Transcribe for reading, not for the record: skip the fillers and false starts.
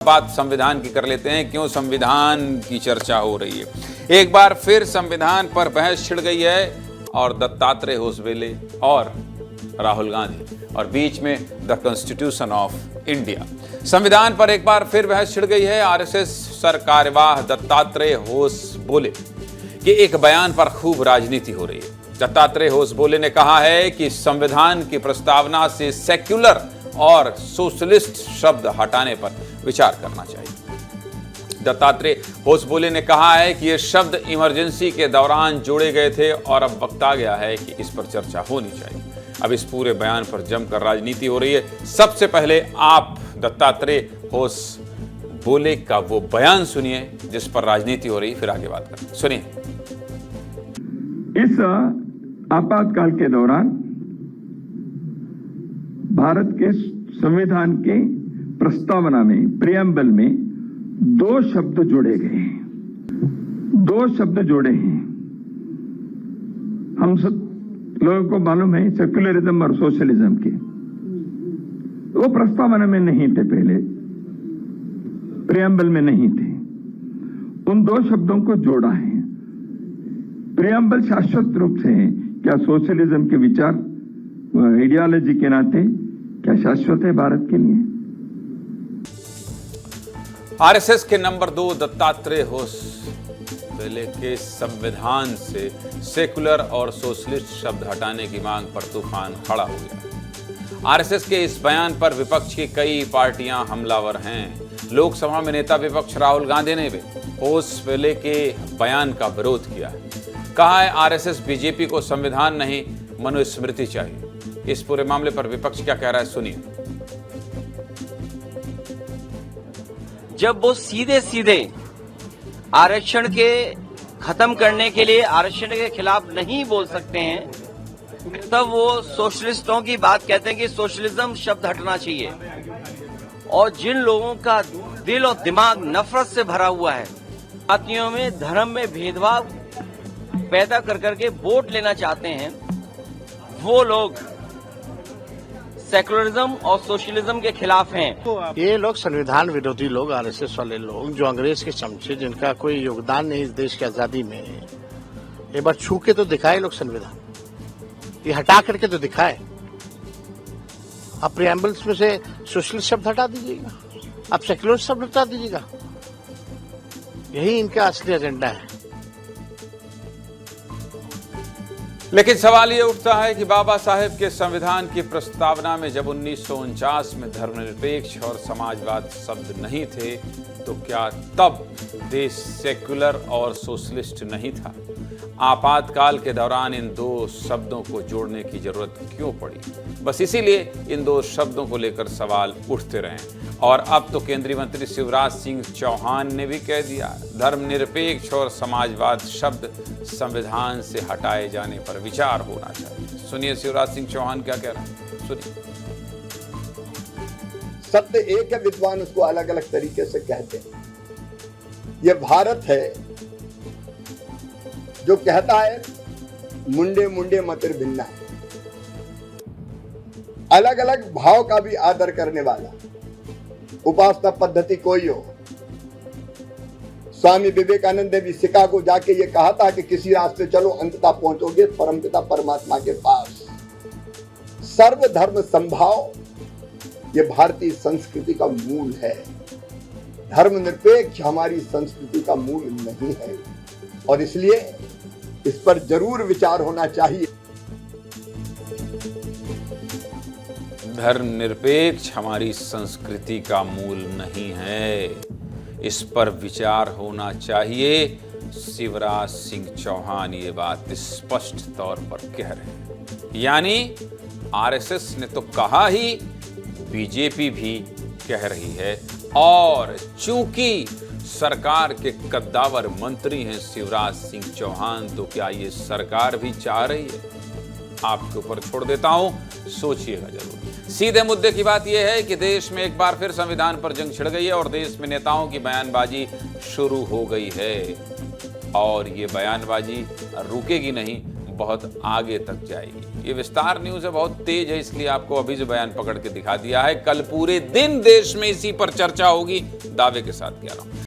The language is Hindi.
बात संविधान की कर लेते हैं। क्यों संविधान की चर्चा हो रही है? एक बार फिर संविधान पर बहस छिड़ गई है और दत्तात्रेय होसबोले और राहुल गांधी और बीच में द कॉन्स्टिट्यूशन ऑफ इंडिया। संविधान पर एक बार फिर बहस छिड़ गई है। आरएसएस सरकार्यवाह दत्तात्रेय होसबोले के एक बयान पर खूब राजनीति हो रही है। दत्तात्रेय होसबोले ने कहा है कि संविधान की प्रस्तावना से सेक्युलर और सोशलिस्ट शब्द हटाने पर विचार करना चाहिए। दत्तात्रेय होसबोले ने कहा है कि ये शब्द इमरजेंसी के दौरान जोड़े गए थे और अब वक्त आ गया है कि इस पर चर्चा होनी चाहिए। अब इस पूरे बयान पर जमकर राजनीति हो रही है। सबसे पहले आप दत्तात्रेय होसबोले का वो बयान सुनिए जिस पर राजनीति हो रही, फिर आगे बात करते। सुनिए। इस आपातकाल के दौरान भारत के संविधान के प्रस्तावना में, प्रियम्बल में दो शब्द जोड़े गए हैं। दो शब्द जोड़े हैं। हम सब लोगों को मालूम है सेक्युलरिज्म और सोशलिज्म के, वो प्रस्तावना में नहीं थे, पहले प्रियम्बल में नहीं थे। उन दो शब्दों को जोड़ा है। प्रियम्बल शाश्वत रूप से है। क्या सोशलिज्म के विचार आइडियोलॉजी के नाते क्या शाश्वत है भारत के लिए? आरएसएस के नंबर 2 दत्तात्रेय होसबोले के संविधान से सेकुलर और सोशलिस्ट शब्द हटाने की मांग पर तूफान खड़ा हो गया। आरएसएस के इस बयान पर विपक्ष की कई पार्टियां हमलावर हैं। लोकसभा में नेता विपक्ष राहुल गांधी ने भी होसबोले के बयान का विरोध किया है। कहा है आरएसएस बीजेपी को संविधान नहीं मनुस्मृति चाहिए। इस पूरे मामले पर विपक्ष क्या कह रहा है, सुनिए। जब वो सीधे सीधे आरक्षण के खत्म करने के लिए आरक्षण के खिलाफ नहीं बोल सकते हैं, तब वो सोशलिस्टों की बात कहते हैं कि सोशलिज्म शब्द हटना चाहिए। और जिन लोगों का दिल और दिमाग नफरत से भरा हुआ है, जातियों में धर्म में भेदभाव पैदा कर करके वोट लेना चाहते हैं, वो लोग सेकुलरिज्म और सोशलिज्म के खिलाफ हैं। ये लोग संविधान विरोधी लोग, आरएसएस वाले लोग जो अंग्रेज के चमचे, जिनका कोई योगदान नहीं इस देश की आजादी में, एक बार छू के तो दिखाए लोग संविधान, ये हटा करके तो दिखाए। आप प्रियम्बल्स में से सोशलिस्ट शब्द हटा दीजिएगा, आप सेकुलर शब्द हटा दीजिएगा। यही इनका असली एजेंडा है। लेकिन सवाल ये उठता है कि बाबा साहेब के संविधान की प्रस्तावना में जब 1949 में धर्मनिरपेक्ष और समाजवाद शब्द नहीं थे, तो क्या तब देश सेक्युलर और सोशलिस्ट नहीं था? आपातकाल के दौरान इन दो शब्दों को जोड़ने की जरूरत क्यों पड़ी? बस इसीलिए इन दो शब्दों को लेकर सवाल उठते रहे। और अब तो केंद्रीय मंत्री शिवराज सिंह चौहान ने भी कह दिया, धर्मनिरपेक्ष और समाजवाद शब्द संविधान से हटाए जाने पर विचार होना चाहिए। सुनिए शिवराज सिंह चौहान क्या कह रहे हैं, सुनिए। शब्द एक है, विद्वान उसको अलग अलग तरीके से कहते हैं। ये भारत है जो कहता है मुंडे मुंडे मतिर भिन्ना, अलग अलग भाव का भी आदर करने वाला। उपासना पद्धति कोई हो। स्वामी विवेकानंद ने भी शिकागो जाके ये कहा था कि किसी रास्ते चलो, अंततः पहुंचोगे परमपिता परमात्मा के पास। सर्वधर्म संभाव ये भारतीय संस्कृति का मूल है। धर्मनिरपेक्ष हमारी संस्कृति का मूल नहीं है और इसलिए इस पर जरूर विचार होना चाहिए। धर्मनिरपेक्ष हमारी संस्कृति का मूल नहीं है, इस पर विचार होना चाहिए। शिवराज सिंह चौहान ये बात स्पष्ट तौर पर कह रहे हैं। यानी आरएसएस ने तो कहा ही, बीजेपी भी कह रही है। और चूंकि सरकार के कद्दावर मंत्री हैं शिवराज सिंह चौहान, तो क्या ये सरकार भी चाह रही है? आपके ऊपर छोड़ देता हूं, सोचिएगा जरूर। सीधे मुद्दे की बात यह है कि देश में एक बार फिर संविधान पर जंग छिड़ गई है और देश में नेताओं की बयानबाजी शुरू हो गई है। और ये बयानबाजी रुकेगी नहीं, बहुत आगे तक जाएगी। ये विस्तार न्यूज है, बहुत तेज है, इसलिए आपको अभी जो बयान पकड़ के दिखा दिया है। कल पूरे दिन देश में इसी पर चर्चा होगी, दावे के साथ कह रहा हूं।